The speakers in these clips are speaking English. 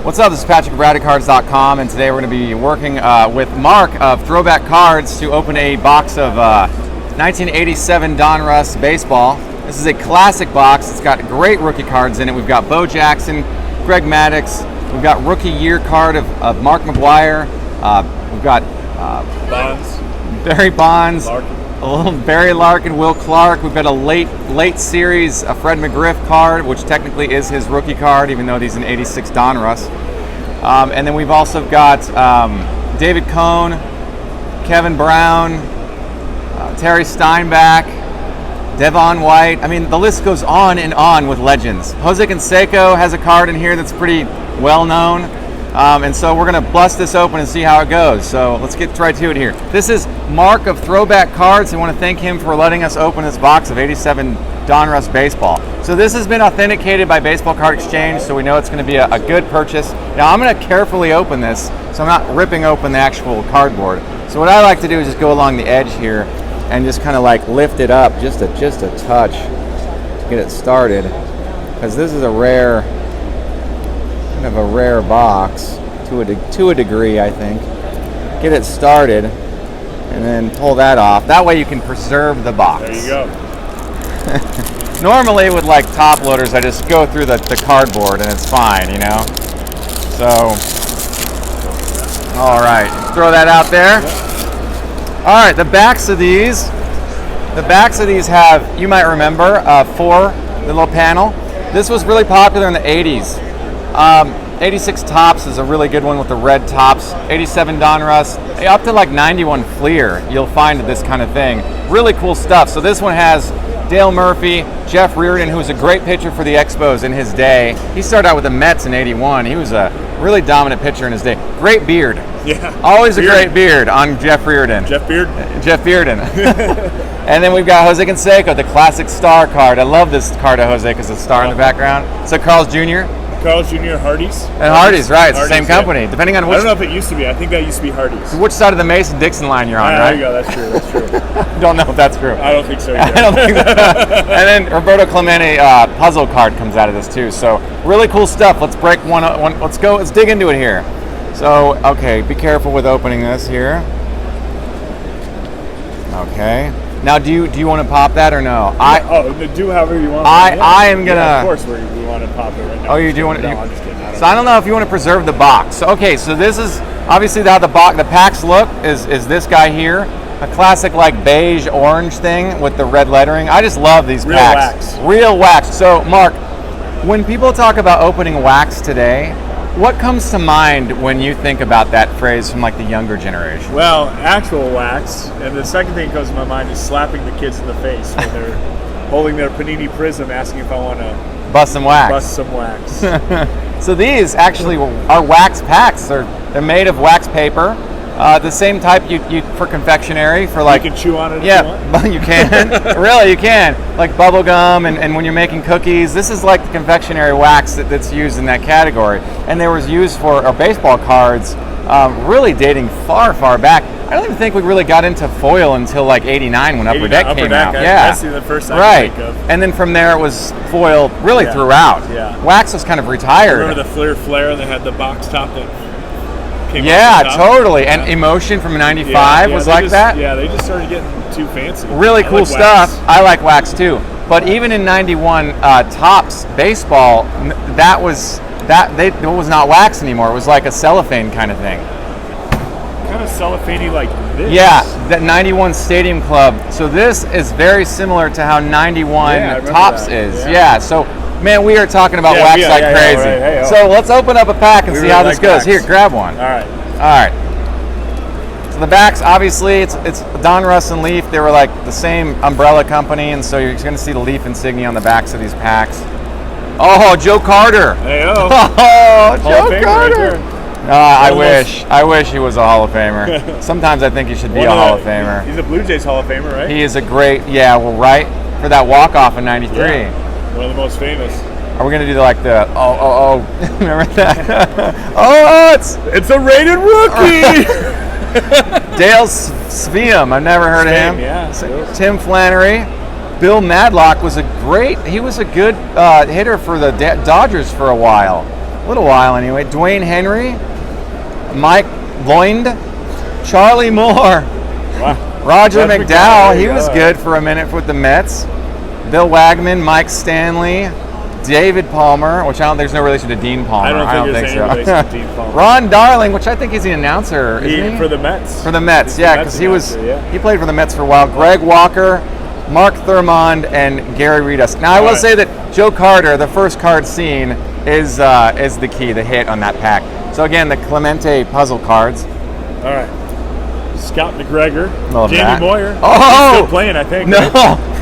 What's up? This is Patrick of Radicards.com, and today we're going to be working with Mark of Throwback Cards to open a box of 1987 Donruss baseball. This is a classic box. It's got great rookie cards in it. We've got Bo Jackson, Greg Maddux. We've got rookie year card of Mark McGuire. We've got Bonds, Barry Bonds, Larkin. A little Barry Larkin, Will Clark. We've got a late series Fred McGriff card, which technically is his rookie card, even though he's an '86 Donruss. And then we've also got David Cohn, Kevin Brown, Terry Steinbach, Devon White. I mean, the list goes on and on with legends. Jose Canseco has a card in here that's pretty well known. And so we're going to bust this open and see how it goes. So let's get right to it here. This is Mark of Throwback Cards. I want to thank him for letting us open this box of 87 Donruss baseball. So this has been authenticated by Baseball Card Exchange, so we know it's going to be a good purchase. Now I'm going to carefully open this, so I'm not ripping open the actual cardboard. So what I like to do is just go along the edge here and just kind of like lift it up just a touch to get it started, because this is a rare box to a degree, I think. Get it started and then pull that off. That way you can preserve the box. There you go. Normally with like top loaders, I just go through the cardboard and it's fine, you know. So, all right, throw that out there. All right, the backs of these have, you might remember, the little panel. This was really popular in the 80s. 86 Topps is a really good one with the red tops. 87 Donruss, up to like 91 Fleer, you'll find this kind of thing. Really cool stuff. So this one has Dale Murphy, Jeff Reardon, who was a great pitcher for the Expos in his day. He started out with the Mets in '81. He was a really dominant pitcher in his day. Great beard. Yeah. Always a great beard on Jeff Reardon. Jeff Beard? Jeff Bearden. And then we've got Jose Canseco, the classic star card. I love this card of Jose because it's a star in the background. So Carl's Jr. Carl's Jr. Hardee's. And Hardee's, right. It's the Hardee's, same company. Yeah. Depending on which... I don't know if it used to be. I think that used to be Hardee's. Which side of the Mason-Dixon line you're on, right? There you go. That's true. That's true. Don't know if that's true. I don't think so either. I don't think that. And then Roberto Clemente puzzle card comes out of this too. So really cool stuff. Let's break one. Let's go. Let's dig into it here. So, okay, be careful with opening this here. Okay. Now, do you want to pop that or no? Do however you want. I am gonna. Yeah, of course, we want to pop it right now. Oh, you do want to? No, I'm just kidding. I don't know if you want to preserve the box. So, okay, so this is obviously how the packs look. Is this guy here? A classic like beige orange thing with the red lettering. I just love these packs. Real wax. So, Mark, when people talk about opening wax today, what comes to mind when you think about that phrase from like the younger generation? Well, actual wax, and the second thing that comes to my mind is slapping the kids in the face when they're holding their Panini Prism, asking if I want to bust some wax. So these actually are wax packs. They're made of wax paper, the same type you for confectionery for like. You can chew on it. Yeah, if you want. you can. Really, you can. Like bubble gum, and when you're making cookies, this is like the confectionery wax that's used in that category. And they was used for baseball cards, really dating far back. I don't even think we really got into foil until like '89 when Upper Deck came out. That's the first time right. I think of. And then from there it was foil really throughout. Yeah. Wax was kind of retired. Remember the Fleer Flare? They had the box top that came off the top? Totally. Yeah. And Emotion from '95 was like that. Yeah, they just started getting too fancy. Really cool stuff. I like wax too. But even in '91, Topps baseball, that was not wax anymore. It was like a cellophane kind of thing. Kind of cellophane like this. Yeah, that '91 Stadium Club. So this is very similar to how '91 Topps is. Yeah. So, man, we are talking about wax like crazy. Right. Hey, so let's open up a pack and see how this goes. Here, grab one. All right. So the backs, obviously, it's Donruss and Leaf. They were like the same umbrella company, and so you're going to see the Leaf insignia on the backs of these packs. Oh, Joe Carter. Hey-o. Oh, Joe Carter. Right I wish he was a Hall of Famer. Sometimes I think he should be a Hall of Famer. He's a Blue Jays Hall of Famer, right? He is a great, right, for that walk-off in '93. Yeah. One of the most famous. Are we going to do like the, remember that? It's a rated rookie! Dale Sveum, I've never heard of him. Yeah. Tim Flannery. Bill Madlock was a good hitter for the Dodgers for a while. little while anyway. Dwayne Henry, Mike Lloyd, Charlie Moore, Wow. Roger Roger McDowell. He McDowell, was yeah. good for a minute with the Mets. Bill Wagman, Mike Stanley, David Palmer, which there's no relation to Dean Palmer. I don't think there's any relation to Dean Palmer. Ron Darling, which I think he's the announcer, isn't he? For the Mets. For the Mets, He's yeah, the because Mets he announcer, he played for the Mets for a while. Greg Walker, Mark Thurmond, and Gary Redus. Now I will say that Joe Carter, the first card seen, is the key, the hit on that pack. So again, the Clemente puzzle cards. All right. Scott McGregor, Love Jamie that. Moyer. Oh! He's still playing, I think. No,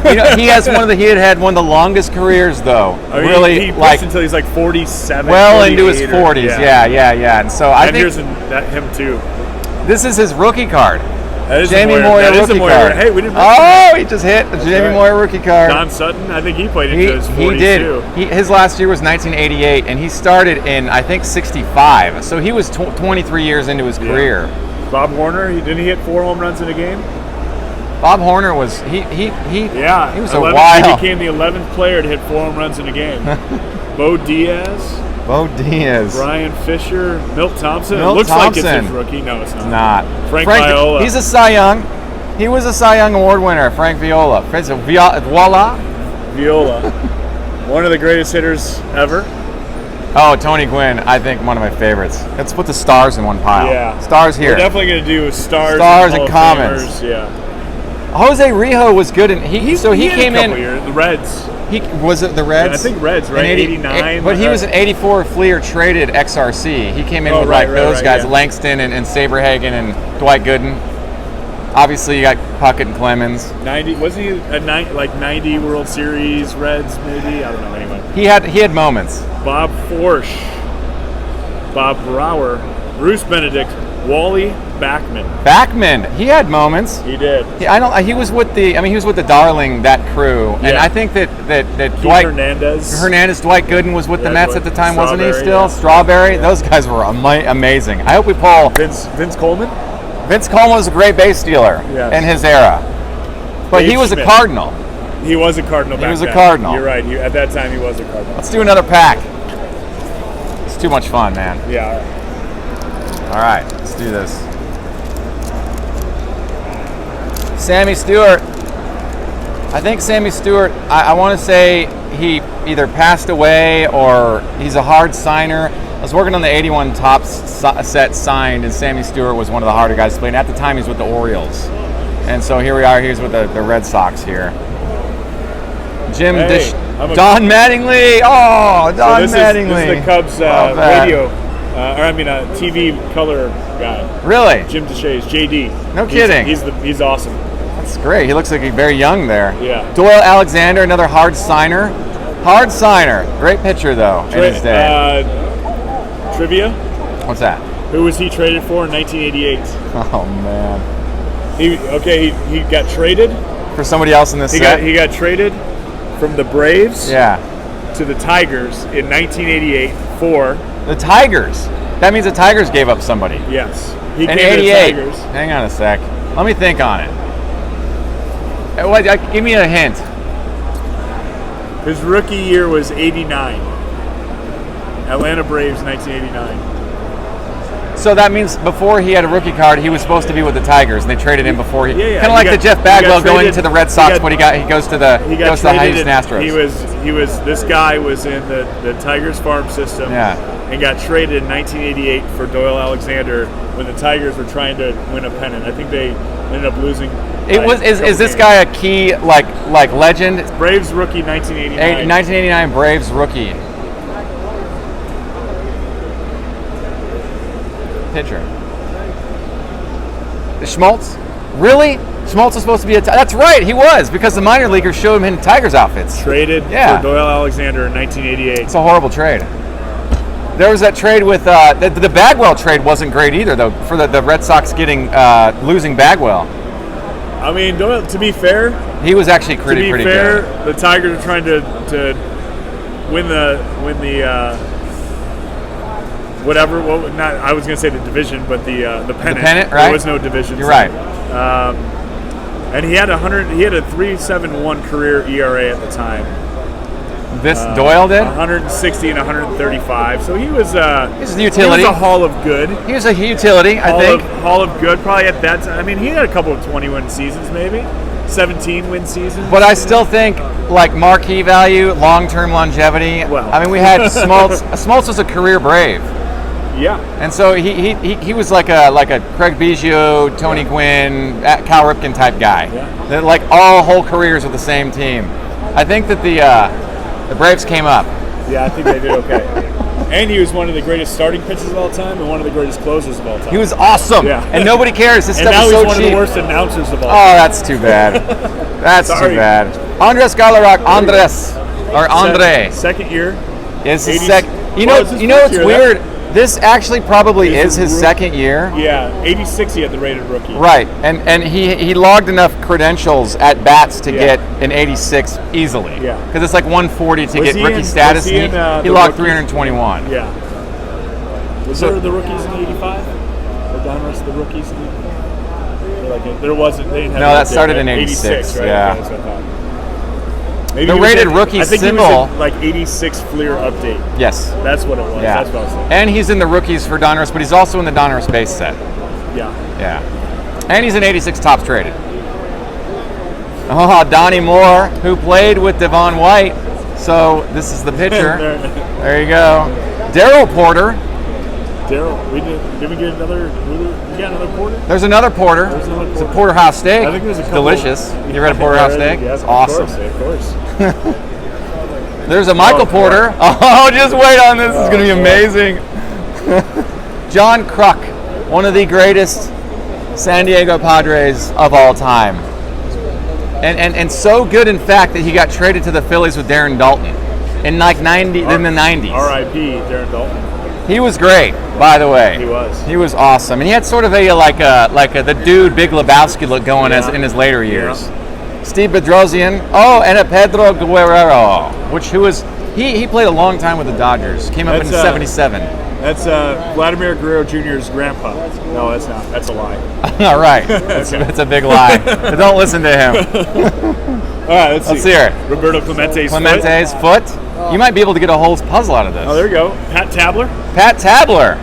Right? he had one of the longest careers though. I mean, really, he like until he's like 47. well into his 48 40s. Yeah. And so I and think here's him too. this is his rookie card. That is Jamie a Moyer That is a rookie Moyer. card. Hey, we didn't. Oh, he just hit the Jamie right. Moyer rookie card. Don Sutton, I think he played into his 42. He did. His last year was 1988, and he started in I think 65. So he was 23 years into his career. Bob Warner, didn't he hit 4 home runs in a game? Bob Horner was he was a while. He became the 11th player to hit 4 home runs in a game. Bo Diaz, Brian Fisher, Milt Thompson. It looks like it's his rookie. No, it's not. Frank Viola. He's a Cy Young. He was a Cy Young Award winner. Frank Viola. Viola. One of the greatest hitters ever. Oh, Tony Gwynn. I think one of my favorites. Let's put the stars in one pile. Yeah. Stars here. We're definitely going to do stars and Hall of commons. Famers, Yeah. Jose Rijo was good, and he came had a couple in. years. The Reds. He was it the Reds? Yeah, I think Reds, right? In 89. But he was an 84 Fleer traded XRC. He came in with those guys, yeah. Langston and Saberhagen and Dwight Gooden. Obviously, you got Puckett and Clemens. 90 wasn't he a 90 World Series Reds maybe? I don't know anyway. He had moments. Bob Forsch, Bob Brower, Bruce Benedict, Wally Backman. He had moments. He did. He was with the Darling, that crew, and Yeah. I think that Dwight Hernandez, Dwight Gooden was with the Mets at the time, wasn't he? Still yeah. Strawberry. Those guys were amazing. I hope we pull Vince Coleman. Vince Coleman was a great base stealer in his era, but Dave he was Schmidt. a Cardinal. He was a Cardinal. He was a then. Cardinal. You're right. At that time, he was a Cardinal. Let's do another pack. It's too much fun, man. Yeah. All right, let's do this. Sammy Stewart. I think Sammy Stewart, I want to say he either passed away or he's a hard signer. I was working on the 81 Topps set signed, and Sammy Stewart was one of the harder guys to play. And at the time, he was with the Orioles. And so here we are. He's with the Red Sox here. Don Mattingly. Oh, Don Mattingly. This is the Cubs radio, TV color guy. Really? Jim Deshays, JD. No kidding. He's awesome. That's great. He looks like he's very young there. Yeah. Doyle Alexander, another hard signer. Great pitcher, though, in his day. Trivia. What's that? Who was he traded for in 1988? Oh, man. He got traded. For somebody else in this set? He got traded from the Braves to the Tigers in 1988 for... The Tigers? That means the Tigers gave up somebody. Yes. He In came to the 88. Tigers. Hang on a sec. Let me think on it. Give me a hint. His rookie year was 89. Atlanta Braves, 1989. So that means before he had a rookie card, he was supposed to be with the Tigers, and they traded him before he. Yeah. Kind of like the Jeff Bagwell going to the Red Sox, but he goes to the Houston Astros. This guy was in the Tigers farm system. And got traded in 1988 for Doyle Alexander when the Tigers were trying to win a pennant. I think they ended up losing. Is this guy a key like legend? Braves rookie 1989. 1989 Braves rookie. Pitcher. Schmaltz? Really? Schmaltz was supposed to be that's right, he was, because the minor leaguers showed him in Tigers outfits. Traded for Doyle Alexander in 1988. It's a horrible trade. There was that trade with the Bagwell trade wasn't great either, though, for the Red Sox losing Bagwell. I mean, Doyle, to be fair, he was actually pretty good. The Tigers are trying to win the whatever. Well, not I was going to say the division, but the pennant. The pennant, right? There was no division. You're right. And he had a 3.71 career ERA at the time. Doyle did? 160 and 135. So he was He's a utility. He was a Hall of Good. He was a utility, I think. Hall of Good, probably at that time. I mean, he had a couple of 20-win seasons, maybe 17-win seasons. But I still think, like, marquee value, long-term longevity. Well. I mean, we had Smoltz. Smoltz was a career Brave. Yeah. And so he was like a Craig Biggio, Tony Gwynn, Cal Ripken type guy. Yeah. That like all whole careers with the same team. I think that the Braves came up. Yeah, I think they did okay. And he was one of the greatest starting pitchers of all time and one of the greatest closers of all time. He was awesome. Yeah. And nobody cares. This and stuff now is so he's one cheap. of the worst announcers of all Oh, time. that's too bad. That's Sorry. too bad. Andres Galarraga, Andre. Second year. Is his 80s. second. You Well, know, it's his you know first what's year, weird? This actually probably He's is a his rookie. second year. Yeah, 86 he had the rated rookie. Right, and he logged enough credentials at bats to Yeah. get an 86 easily. Yeah. Because it's like 140 to Was get he rookie in- status. was he and in, he the logged rookie? 321. Yeah. Was there the rookies in 85? The Donruss, the rookies in 85? There wasn't. They didn't have No, that update, started in right? 86, right? yeah. Okay, that's what I thought. Maybe The he was rated in- rookie I think symbol- He was in, like 86 Fleer update. Yes. That's what it was. Yeah. That's what I was saying. And he's in the rookies for Donruss, but he's also in the Donruss base set. Yeah. Yeah. And he's an 86 tops traded. Oh, Donnie Moore, who played with Devon White. So this is the pitcher. There you go. Darryl Porter. Daryl, did we get another? We got another Porter? There's another Porter. There's another It's a Porter. porterhouse steak. I think there's a couple. Delicious. You read a porterhouse steak? Yes, It's awesome. Of course. There's a Michael Oh, Porter. Oh, just wait on this. It's going to be amazing. John Cruck, one of the greatest San Diego Padres of all time. And so good, in fact, that he got traded to the Phillies with Darren Dalton in like in the 90s. R.I.P. Darren Dalton. He was great, by the way. He was. He was awesome, and he had sort of the dude Big Lebowski look going as in his later years. Steve Bedrosian. Oh, and a Pedro Guerrero, he played a long time with the Dodgers. Came up in '77. That's Vladimir Guerrero Jr.'s grandpa. No, that's not. That's a lie. All right, that's a big lie. But don't listen to him. All right, let's see. hear it. Roberto Clemente's foot. You might be able to get a whole puzzle out of this. Oh, there you go. Pat Tabler. Pat Tabler.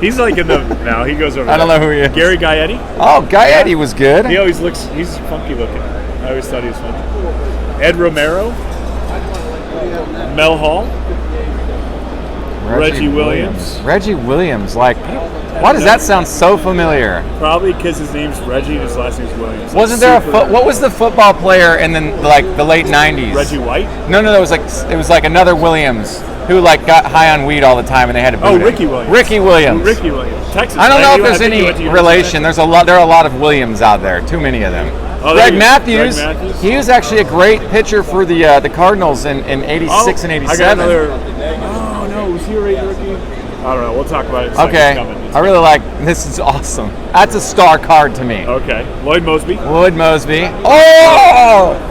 He's like in the now. He goes over. I don't know who he is. Gary Gaetti. Oh, Gaetti was good. He always looks. He's funky looking. I always thought he was funny. Ed Romero. Mel Hall. Reggie Williams. Reggie Williams. Like, why does that sound so familiar? Probably because his name's Reggie and his last name's Williams. Wasn't there what was the football player in the late 90s? Reggie White? No, it was like another Williams who like got high on weed all the time and they had to boot him. Ricky Williams. Ricky Williams. Ricky Williams. Texas. I don't know right? if there's I think he any went to University relation. of There are a lot of Williams out there. Too many of them. Oh, Greg Greg Matthews. Matthews. He was actually a great pitcher for the Cardinals in 86 and 87. I got another. Oh no, was he a rated rookie? I don't know. We'll talk about it. Okay. I really like this. Is awesome. That's a star card to me. Okay. Lloyd Mosby. Oh!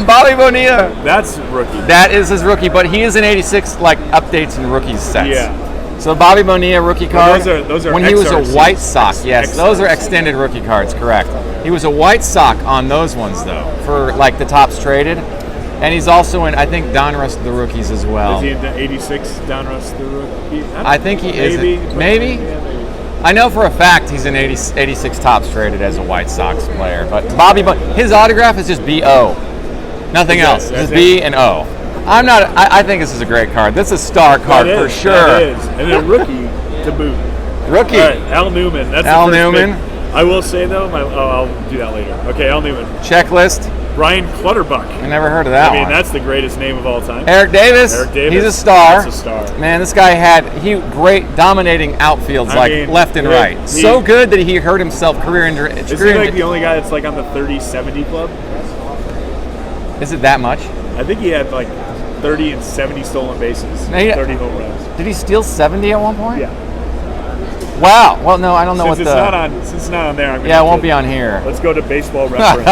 Bobby Bonilla. That's rookie. That is his rookie, but he is an 86 like updates and rookies sets. Yeah. So Bobby Bonilla rookie card. Those are when he was a XRCs. White Sox. Yes, those are XRCs. extended rookie cards. Correct. He was a White Sox on those ones though, for like the tops traded, and he's also in I think Donruss the rookies as well. Is he in the 86 Donruss the rookie? I think he is. Maybe. Yeah, maybe. I know for a fact he's an 86 tops traded as a White Sox player, but his autograph is just B.O. Nothing else. Just B and O. I think this is a great card. This is a star card for sure. That is. And then rookie to boot. Rookie. All right, Al Newman. That's Al the first Newman. pick. I will say though, I'll do that later. Okay, Al Newman. Checklist. Brian Clutterbuck. I never heard of that I mean, one. that's the greatest name of all time. Eric Davis. He's a star. That's a star. Man, this guy had great dominating outfields left and right. So good that he hurt himself career injury. Is he like the only guy that's like on the 30-70 club? Is it that much? I think he had like 30 and 70 stolen bases. Now, 30 home runs. Did he steal 70 at one point? Yeah. Wow. Well, no, I don't know Since it's not on there. It won't be on here. Let's go to baseball reference.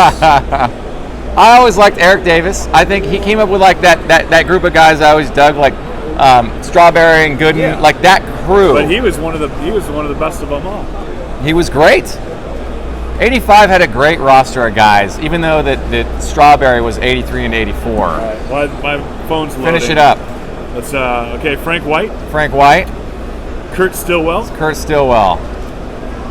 I always liked Eric Davis. I think he came up with like that group of guys I always dug, like Strawberry and Gooden, like that crew. But he was one of the best of them all. He was great. 85 had a great roster of guys, even though that Strawberry was 83 and 84. Right. Well, my phone's loading. Finish it up. Let's okay. Frank White. Frank White. Kurt Stillwell. Kurt Stillwell.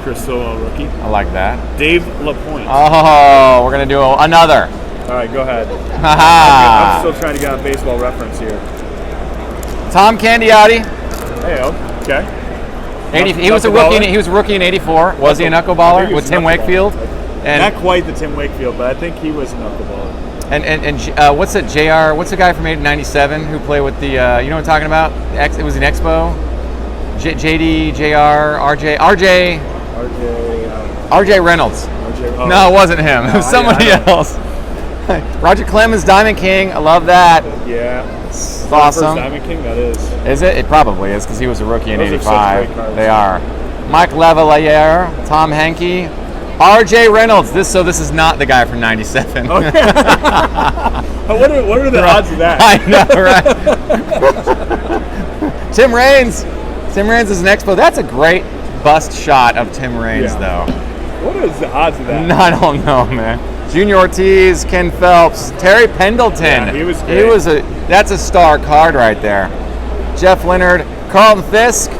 Kurt Stillwell rookie. I like that. Dave LaPointe. Oh, we're gonna do another. All right, go ahead. Haha. I'm still trying to get on Baseball Reference here. Tom Candiotti. Hey, okay. He was a rookie. He was a rookie in '84. Was he a knuckleballer with Tim Wakefield? And not quite the Tim Wakefield, but I think he was a knuckleballer. And what's that? JR? What's the guy from '97 who played with the? You know what I'm talking about? It was an Expo. JD, JR, RJ Reynolds. No, it wasn't him. It was somebody else. Roger Clemens, Diamond King. I love that. Yeah. It's awesome. Diamond King, that is. Is it? It probably is because he was a rookie in '85. They are. Mike Lavalier, Tom Henke, RJ Reynolds. This is not the guy from '97. Okay. what are the odds of that? I know, right? Tim Raines. Tim Raines is an Expo. That's a great bust shot of Tim Raines, though. What is the odds of that? I don't know, man. Junior Ortiz, Ken Phelps, Terry Pendleton. Yeah, he was great. That's a star card right there. Jeff Leonard, Carlton Fisk,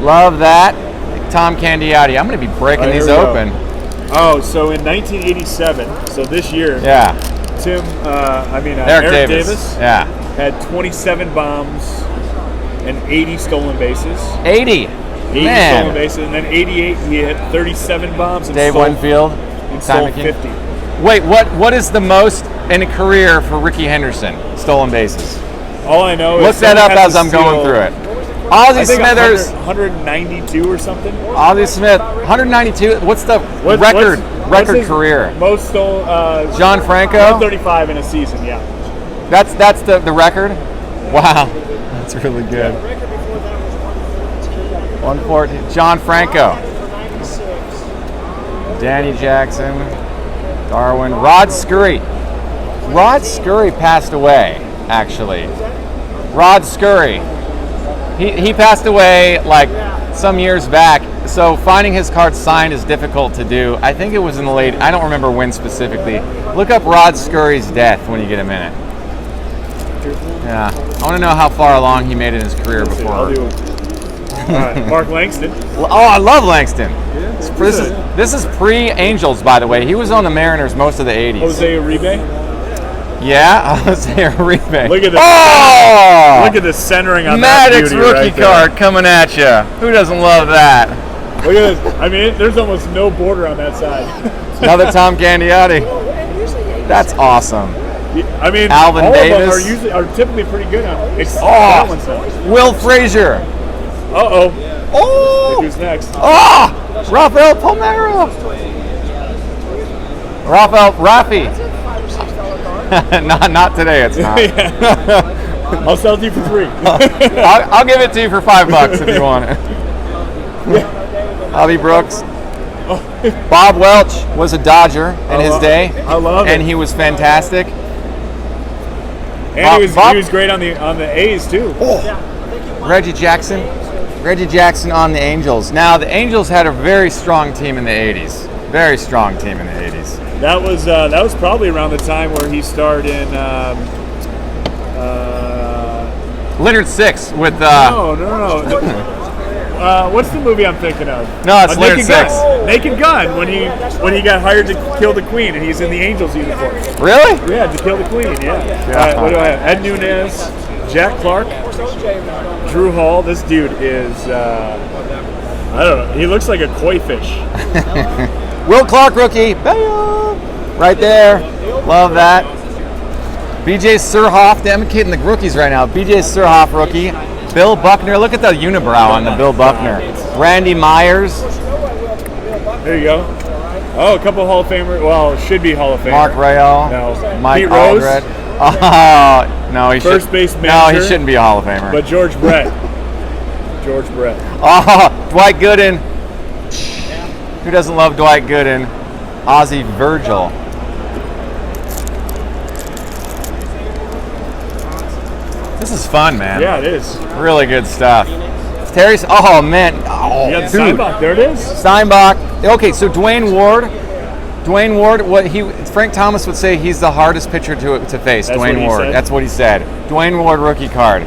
love that. Tom Candiotti. I'm going to be breaking these open. Oh, so in 1987, so this year, Eric Davis had 27 bombs and 80 stolen bases. 80 Man. Stolen bases, and then 88 he hit 37 bombs and Dave Winfield and stole 50. Wait, what is the most in a career for Ricky Henderson? Stolen bases. All I know Look is that up as I'm going through it. Ozzie Smithers, 192 or something. Ozzie Smith, 192. What's the record career? Most stole. John Franco, 135 in a season. Yeah. That's the record. Wow, that's really good. 114. John Franco. Danny Jackson, Darwin, Rod Scurry. Rod Scurry passed away, actually. Rod Scurry. He passed away like some years back, so finding his card signed is difficult to do. I think it was in the late, I don't remember when specifically. Look up Rod Scurry's death when you get a minute. Yeah, I want to know how far along he made in his career before. All right, Mark Langston. Oh, I love Langston. This is pre-Angels, by the way. He was on the Mariners most of the 80s. Jose Uribe? Yeah, Jose Uribe. Look at this. Oh! Look at the centering on Maddox that beauty rookie right card coming at you. Who doesn't love that? Look at this. I mean, there's almost no border on that side. Another Tom Candiotti. That's awesome. I mean, Alvin all Davis. of them are typically pretty good on it. Will Frazier. Oh. Who's next? Oh! Rafael Palmeiro. Rafi. not today, it's not. I'll sell it to you for $3. I'll give it to you for $5 if you want it. Bobby Brooks. Bob Welch was a Dodger in his day. I love it. And he was fantastic. And he was great on the A's too. Oh. Reggie Jackson on the Angels. Now the Angels had a very strong team in the 80s. Very strong team in the 80s. That was probably around the time where he starred in Leonard Six with No. What's the movie I'm thinking of? No, it's Leonard Six. Naked Gun, when he got hired to kill the Queen, and he's in the Angels uniform. Really? Yeah, to kill the Queen. Yeah. What do I have? Ed Nunez, Jack Clark, Drew Hall. This dude is I don't know. He looks like a koi fish. Will Clark rookie. Bam! Right there. Love that. BJ Surhoff. I'm kidding the rookies right now. BJ Surhoff rookie. Bill Buckner. Look at the unibrow on the Bill Buckner. Randy Myers. There you go. Oh, a couple Hall of Famers. Well, should be Hall of Famers. Mark Rayl. No. Mike Pete Rose. Aldred. Oh, no, he First base manager. No, he shouldn't be a Hall of Famer. But George Brett. Oh, Dwight Gooden. Who doesn't love Dwight Gooden? Ozzie Virgil. This is fun, man. Yeah, it is. Really good stuff. Terry's. Oh man. Oh, you got Steinbach. There it is. Steinbach. Okay, so Dwayne Dwayne Ward, Frank Thomas would say he's the hardest pitcher to face. That's Dwayne Ward. Said? That's what he said. Dwayne Ward rookie card.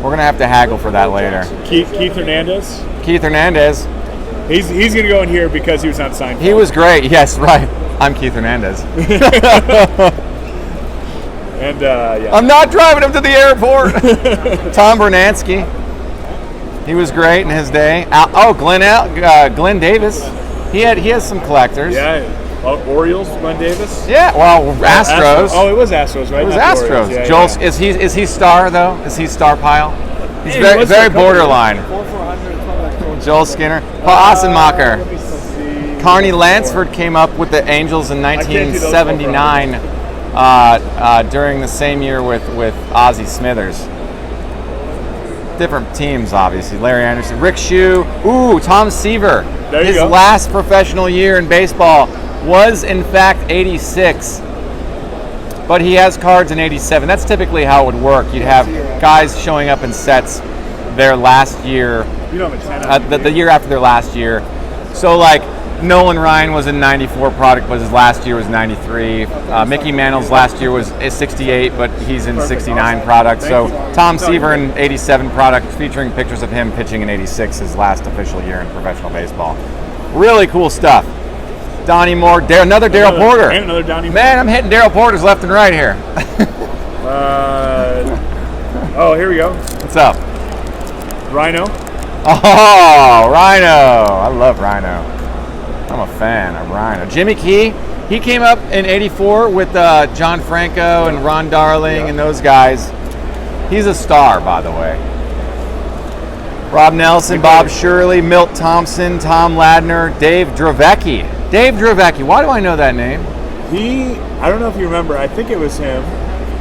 We're gonna have to haggle for that later. Keith Hernandez. Keith Hernandez. He's gonna go in here because he was on Seinfeld. He was great. Yes, right. I'm Keith Hernandez. And yeah. I'm not driving him to the airport. Tom Bernansky. He was great in his day. Glenn Davis. He has some collectors. Yeah. Orioles, Glenn Davis. Yeah. Well, Astros. Oh, it was Astros, right? It was Not Astros. Yeah, Joel, yeah. is he star though? Is he star pile? He's Yeah, he very was borderline. Joel Skinner. Paul Ossenmacher. Carney Lansford came up with the Angels in 1979 during the same year with Ozzie Smithers. Different teams, obviously. Larry Anderson, Rick Shue. Ooh, Tom Seaver. His last professional year in baseball was, in fact, 86. But he has cards in 87. That's typically how it would work. You'd have guys showing up in sets their last year, the year after their last year. So, like, Nolan Ryan was in 94 product, but his last year was 93. Mickey Mantle's last year was 68, but he's in 69 product. So Tom Seaver in 87 product, featuring pictures of him pitching in 86, his last official year in professional baseball. Really cool stuff. Donnie Moore, another Daryl Porter. And another Donnie Moore. Man, I'm hitting Daryl Porters left and right here. Here we go. What's up? Rhino. Oh, Rhino. I love Rhino. I'm a fan of Rhino. Jimmy Key, he came up in 84 with John Franco and Ron Darling and those guys. He's a star, by the way. Rob Nelson, Bob Shirley, Milt Thompson, Tom Ladner, Dave Dravecki. Dave Dravecki, why do I know that name? I don't know if you remember, I think it was him,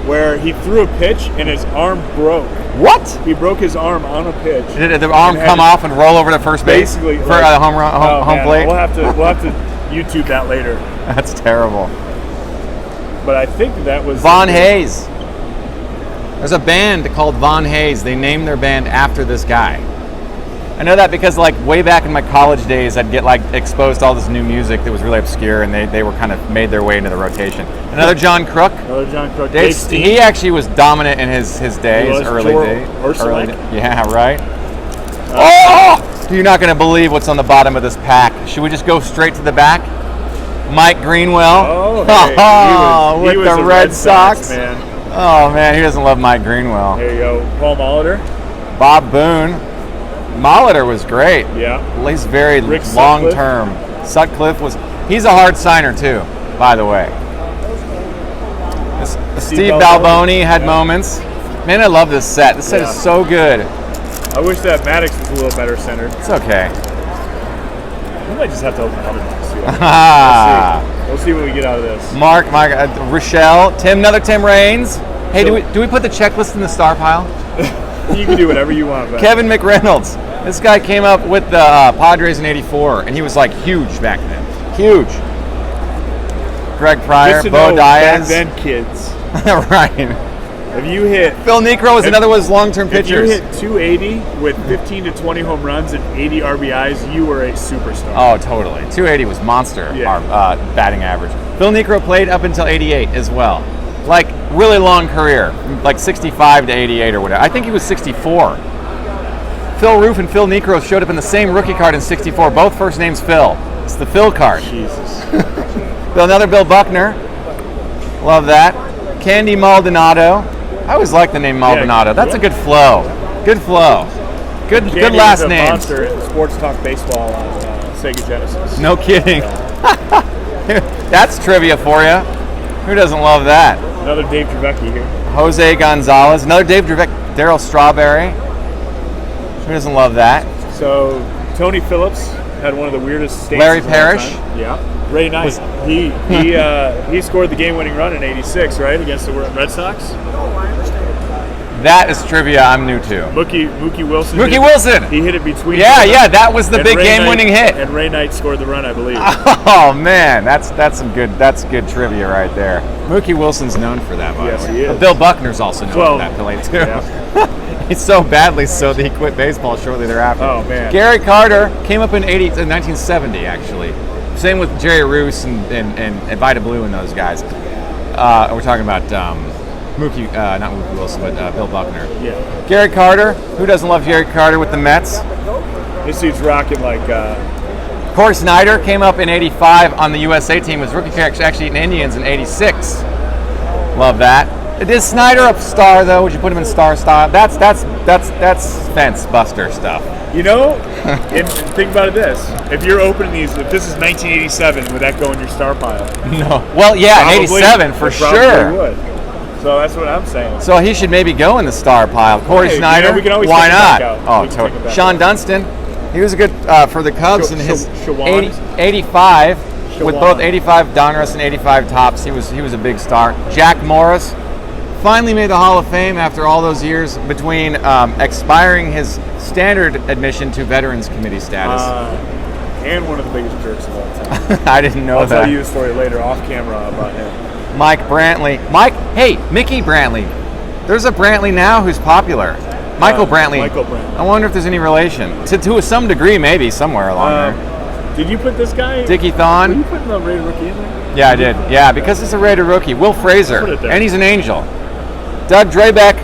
where he threw a pitch and his arm broke. What? He broke his arm on a pitch. Did the arm come off and roll over to first base basically for a home plate? We'll have to YouTube that later. That's terrible. But I think that was Von Hayes. There's a band called Von Hayes. They named their band after this guy. I know that because, like, way back in my college days, I'd get, like, exposed to all this new music that was really obscure, and they were kind of made their way into the rotation. Another John Crook. He actually was dominant in his day, his early day. Yeah, right. You're not going to believe what's on the bottom of this pack. Should we just go straight to the back? Mike Greenwell. With the Red Sox. Man. Oh, man, who doesn't love Mike Greenwell? There you go. Paul Molitor. Bob Boone. Molitor was great. Yeah. At least very long term. Sutcliffe he's a hard signer too, by the way. Steve Balboni had moments. Man, I love this set. This set is so good. I wish that Maddox was a little better centered. It's okay. We might just have to open another one. We'll see what we get out of this. Mark, Rochelle, another Tim Raines. Hey, do we put the checklist in the star pile? You can do whatever you want. Man. Kevin McReynolds. This guy came up with the Padres in '84, and he was like huge back then. Huge. Greg Pryor, Bo Diaz. Back then, kids. Right. If you hit Phil Niekro was another one of his long-term pitchers. If you hit 280 with 15 to 20 home runs and 80 RBIs, you were a superstar. Oh, totally. 280 was monster batting average. Phil Niekro played up until 88 as well. Like, really long career. Like 65 to 88 or whatever. I think he was 64. Phil Roof and Phil Niekro showed up in the same rookie card in 64. Both first names Phil. It's the Phil card. Jesus. Another Bill Buckner. Love that. Candy Maldonado. I always like the name Maldonado. That's a good flow. Good flow. Good last name. Monster in Sports Talk Baseball on Sega Genesis. No kidding. That's trivia for you. Who doesn't love that? Another Dave Dravecki here. Jose Gonzalez. Another Dave Dravecki. Darryl Strawberry. Who doesn't love that? So Tony Phillips had one of the weirdest statements. Larry Parrish. Yeah. Ray Knight. He scored the game-winning run in '86, right, against the Red Sox. That is trivia I'm new to. Mookie Wilson. Mookie Wilson. He hit it between. Yeah, that was the big game-winning hit. And Ray Knight scored the run, I believe. Oh man, that's good trivia right there. Mookie Wilson's known for that, by the way. Yes, he is. But Bill Buckner's also known for that play too. Yeah. He's so badly so that he quit baseball shortly thereafter. Oh man. Gary Carter came up in 1970 actually. Same with Jerry Roos and Vita Blue and those guys. We're talking about Mookie, not Mookie Wilson, but Bill Buckner. Yeah. Gary Carter. Who doesn't love Gary Carter with the Mets? This dude's rocking like. Corey Snyder came up in '85 on the USA team. Was rookie actually in Indians in '86. Love that. Is Snyder a star though? Would you put him in star style? That's fence buster stuff. You know, and think about it this: if you're opening these, if this is 1987, would that go in your star pile? No. Well, yeah, Probably, in '87 for sure. Would. So that's what I'm saying. So he should maybe go in the sar pile. Corey Snyder. We can always why take it not? back out. Oh, totally. Sean Dunston. He was a good for the Cubs in his 85 with both 85 Donruss and 85 tops. He was a big star. Jack Morris finally made the Hall of Fame after all those years between expiring his standard admission to Veterans Committee status. And one of the biggest jerks of all time. I didn't know that. I'll tell you a story later off camera about him. Mike Brantley. Mickey Brantley. There's a Brantley now who's popular. Michael Brantley. I wonder if there's any relation. To some degree, maybe, somewhere along there. Did you put this guy? Dickie Thon. Were you putting the Raider rookie in there? Yeah, I did. Yeah, because it's a Raider rookie. Will Frazier. And he's an angel. Doug Drabeck,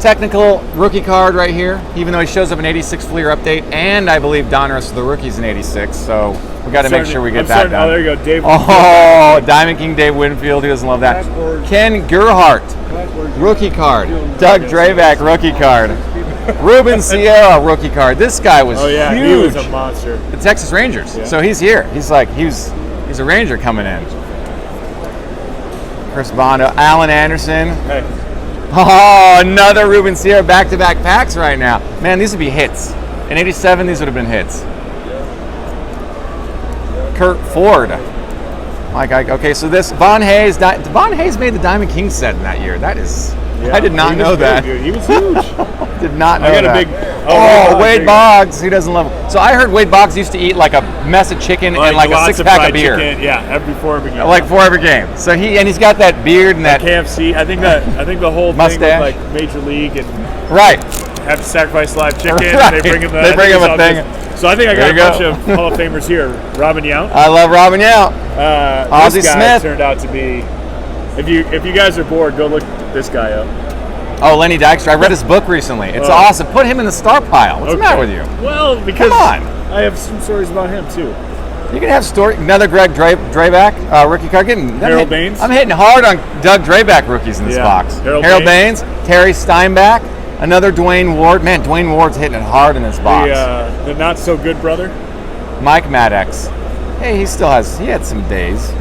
technical rookie card right here, even though he shows up in 86 Fleer update, and I believe Donruss the rookie's in 86, so we got to make sure we get that done. Oh, there you go, Dave. Oh, Diamond King Dave Winfield, he doesn't love that. Ken Gerhardt, rookie card. Doug Drabeck, rookie card. Ruben Sierra, rookie card. This guy was huge. He was a monster. The Texas Rangers. Yeah. So he's here. He's a Ranger coming in. Chris Bondo, Alan Anderson. Hey. Oh, another Ruben Sierra back-to-back packs right now. Man, these would be hits. In '87, these would have been hits. Kurt Ford. Okay, so this Von Hayes made the Diamond King set in that year. That is, I did not know that. Dude. He was huge. Did not know I got that. A big. Wade Boggs. He doesn't love him. So I heard Wade Boggs used to eat like a mess of chicken and like a 6-pack of beer. Chicken, yeah, before every game. Like before every game. So he's got that beard and that KFC. I think the whole mustache. thing with like Major League and have to sacrifice live chicken. Right. They bring him a thing. So I think I got a bunch of Hall of Famers here. Robin Yount. I love Robin Yount. Ozzie this guy Smith turned out to be. If you guys are bored, go look this guy up. Oh, Lenny Dykstra. I read his book recently. It's awesome. Put him in the star pile. What's the matter with you? Well, because come on. I have some stories about him too. You can have another Greg Drabeck rookie card. Harold Baines. I'm hitting hard on Doug Drabeck rookies in this box. Harold Baines, Terry Steinbach, another Dwayne Ward. Man, Dwayne Ward's hitting it hard in this box. The not so good brother. Mike Maddox. Hey, he had some days.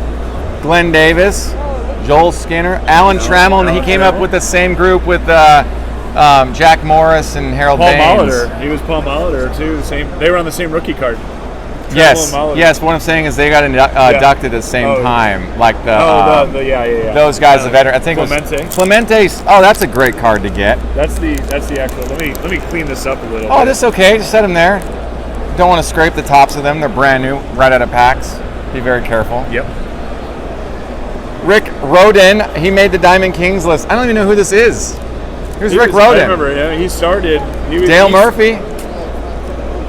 Glenn Davis, Joel Skinner, Alan Trammell, and he came up with the same group with Jack Morris and Harold Baines. Paul Molitor. He was Paul Molitor too. They were on the same rookie card. Yes. But what I'm saying is they got inducted at the same time, like those guys, the veteran. I think Clemente. Oh, that's a great card to get. That's the actual. Let me clean this up a little. Oh, this is okay. Just set them there. Don't want to scrape the tops of them. They're brand new, right out of packs. Be very careful. Yep. Rick Rhoden, he made the Diamond Kings list. I don't even know who this is. Who's Rick Rhoden? I remember, yeah, he started. Dale Murphy?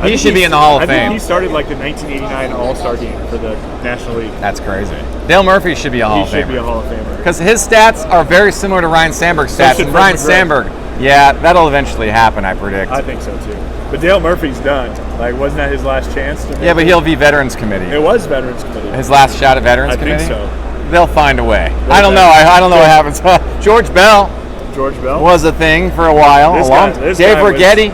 He should be in the Hall of Fame. I think he started like the 1989 All-Star game for the National League. That's crazy. Dale Murphy should be a Hall of Famer. He should be a Hall of Famer. Because his stats are very similar to Ryan Sandberg's stats. And Ryan Sandberg, that'll eventually happen, I predict. I think so too. But Dale Murphy's done. Like, wasn't that his last chance? Yeah, but he'll be Veterans Committee. It was Veterans Committee. His last shot at Veterans Committee? I think so. They'll find a way. I don't know. I don't know what happens. George Bell was a thing for a while. Dave Righetti.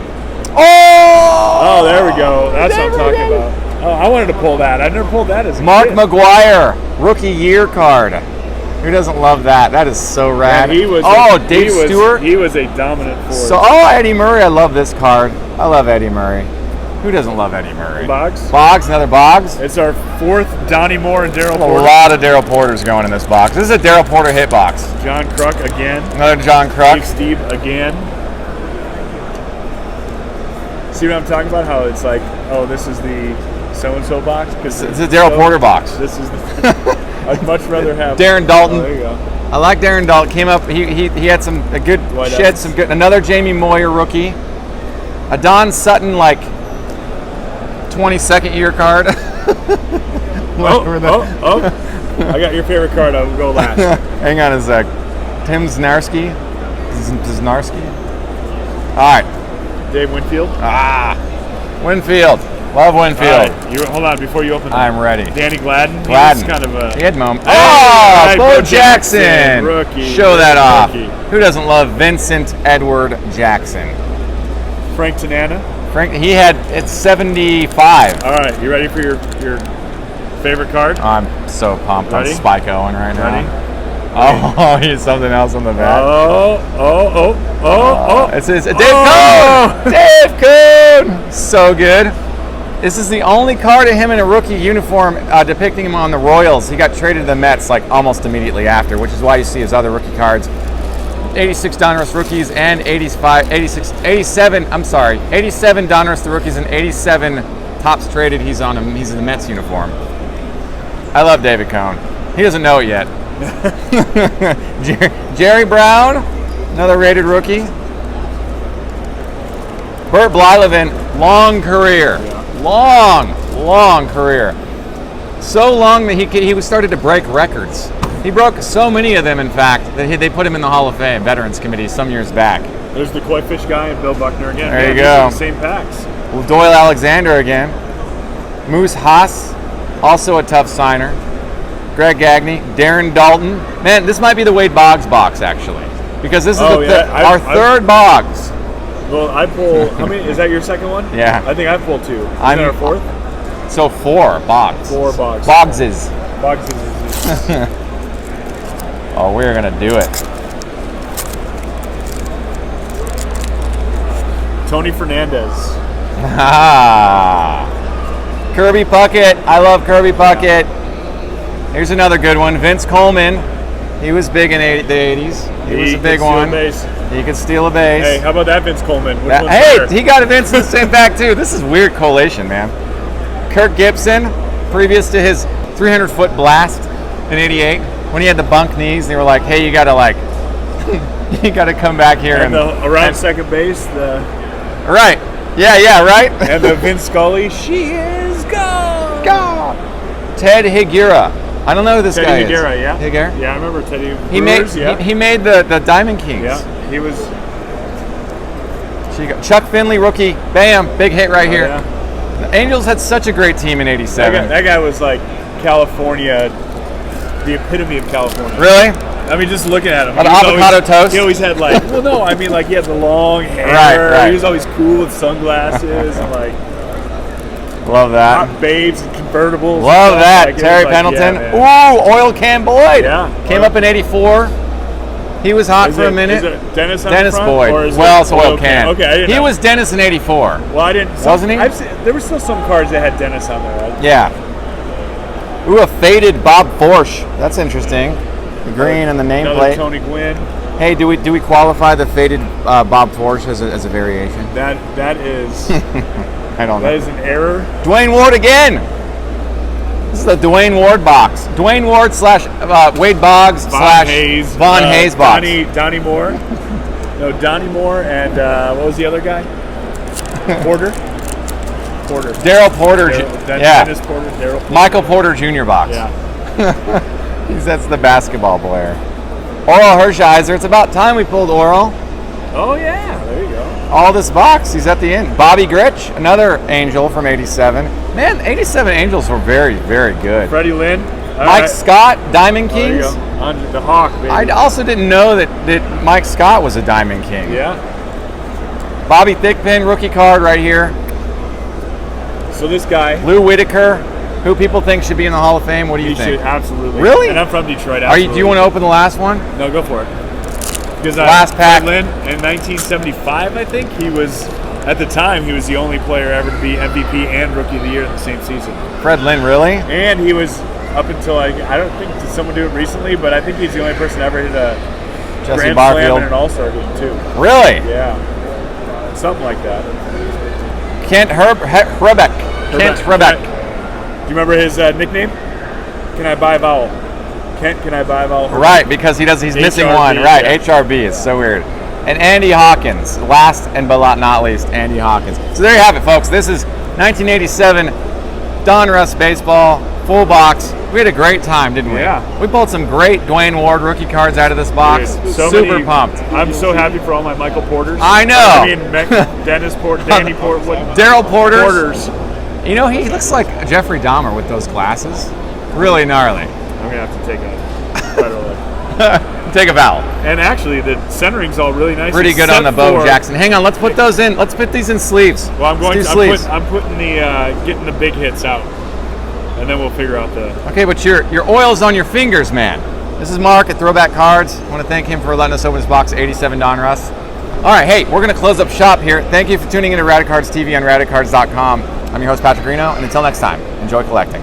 Oh, there we go. That's what I'm talking about. Oh, I wanted to pull that. I never pulled that as a Mark kid. McGuire, rookie year card. Who doesn't love that? That is so rad. Dave Stewart. He was a dominant force. Eddie Murray. I love this card. I love Eddie Murray. Who doesn't love Eddie Murray? Boggs, another Boggs. It's our fourth Donnie Moore and Darryl Porter. A lot of Darryl Porters going in this box. This is a Darryl Porter hit box. John Cruck again. Another John Cruck. Steve again. See what I'm talking about? How it's like, this is the so-and-so box? Because it's a Darryl Porter box. This is I'd much rather have Darren Dalton. There you go. I like Darren Dalton. Came up. He had some good. Another Jamie Moyer rookie. A Don Sutton 22nd year card. I got your favorite card. I will go last. Hang on a sec. Tim Znarski. All right. Dave Winfield. Winfield. Love Winfield. All right. Hold on before you open it. I'm ready. Danny Gladden. He Gladden. was kind of a... He had moment. Right, Bo Jackson. Rookie. Show that off. Rookie. Who doesn't love Vincent Edward Jackson? Frank Tanana. It's 75. All right. You ready for your favorite card? I'm so pumped Ready? on Spike Owen right now. Ready? Oh, he's something else on the back. It's Dave Cohn! Dave Cohn! So good. This is the only card of him in a rookie uniform depicting him on the Royals. He got traded to the Mets like almost immediately after, which is why you see his other rookie cards. 86 Donruss rookies and 87 Donruss the rookies and 87 tops traded. He's in the Mets uniform. I love David Cohn. He doesn't know it yet. Jerry Brown, another rated rookie. Bert Blyleven, long career. Long career. So long that he started to break records. He broke so many of them, in fact, that they put him in the Hall of Fame, Veterans Committee, some years back. There's the Koi Fish guy and Bill Buckner again. There you go. The same packs. Well, Doyle Alexander again. Moose Haas, also a tough signer. Greg Gagne, Darren Dalton. Man, this might be the Wade Boggs box, actually. Because this is our third Boggs. Well, I pull, how many, is that your second one? Yeah. I think I pulled two. Is that our fourth? So 4 Boggs. 4 Boggs. Boggses. Boggses. Oh, we're going to do it. Tony Fernandez. Kirby Puckett. I love Kirby Puckett. Here's another good one. Vince Coleman. He was big in the 80s. He was a big one. He could steal a base. Hey, how about that Vince Coleman? He got a Vince in the same bag too. This is weird collation, man. Kirk Gibson, previous to his 300-foot blast in '88, when he had the bunk knees, they were like, "Hey, you gotta you gotta come back here around second base." Right. Yeah, right. And the Vince Scully, she is gone. Ted Higuera. I don't know who this guy is. Teddy Higuera, yeah. Higuera? Yeah, I remember Teddy. He made the Diamond Kings. Yeah, he was. Chuck Finley, rookie. Bam, big hit right here. Yeah. The Angels had such a great team in '87. That guy was like California, the epitome of California. Really? I mean, just looking at him. Avocado toast? He always had he had the long hair. Right. He was always cool with sunglasses and Love that. hot babes and convertibles. Love that. Terry Pendleton. Yeah, Ooh, Oil Can Boyd. Yeah. Came up in '84. He was hot for a minute. Is it Dennis Boyd. Or is it's Oil Can. Okay, I didn't know. He was Dennis in '84. Well, I didn't. Wasn't he? There were still some cards that had Dennis on there. Right? Yeah. Ooh, a faded Bob Forsch. That's interesting. The green and the nameplate. Tony Gwynn. Hey, do we qualify the faded Bob Forsch as a variation? That is. I don't know. That is an error. Dwayne Ward again. This is the Dwayne Ward box. Dwayne Ward / Wade Boggs / Von Hayes box. Donnie Moore. No, Donnie Moore and what was the other guy? Porter. Daryl Porter. Dennis Porter. Daryl Porter. Michael Porter Jr. box. Yeah. That's the basketball player. Oral Hershiser. It's about time we pulled Oral. Oh yeah, there you go. All this box. He's at the end. Bobby Grich, another Angel from '87. Man, '87 Angels were very, very good. Freddie Lynn. Mike Scott, Diamond Kings. There you go. On the Hawk, baby. I also didn't know that Mike Scott was a Diamond King. Yeah. Bobby Thickpen, rookie card right here. So this guy, Lou Whitaker, who people think should be in the Hall of Fame. What do you think? He should, absolutely. Really? And I'm from Detroit. Do you want to open the last one? No, go for it. Because last pack. Lynn in 1975, I think he was. At the time, he was the only player ever to be MVP and Rookie of the Year in the same season. Fred Lynn, really? And he was up until I don't think did someone do it recently, but I think he's the only person to ever hit a Grand Slam in an All-Star game too. Really? Yeah, something like that. Kent Hrebeck. Kent Hrebeck. Do you remember his nickname? Can I buy a vowel? Kent, can I buy a vowel? Right, because he's missing HRB, one. Right, yeah. HRB. It's so weird. And Andy Hawkins, last and but not least, Andy Hawkins. So there you have it, folks. This is 1987 Donruss Baseball full box. We had a great time, didn't we? Yeah. We pulled some great Dwayne Ward rookie cards out of this box. Dude, Super pumped. I'm so happy for all my Michael Porters. I know. I mean, Dennis Porter, Danny Porter, Daryl Porters. You know, he looks like Jeffrey Dahmer with those glasses. Really gnarly. I'm gonna have to take a better look. Take a vowel. And actually, the centering's all really nice. Pretty good on the Bo Jackson. Hang on, let's put those in. Let's put these in sleeves. Well, I'm putting the getting the big hits out, and then we'll figure out the. Okay, but your oil's on your fingers, man. This is Mark at Throwback Cards. I want to thank him for letting us open his box of 87 Donruss. All right, hey, we're gonna close up shop here. Thank you for tuning into Radicards TV on Radicards.com. I'm your host, Patrick Reno, and until next time, enjoy collecting.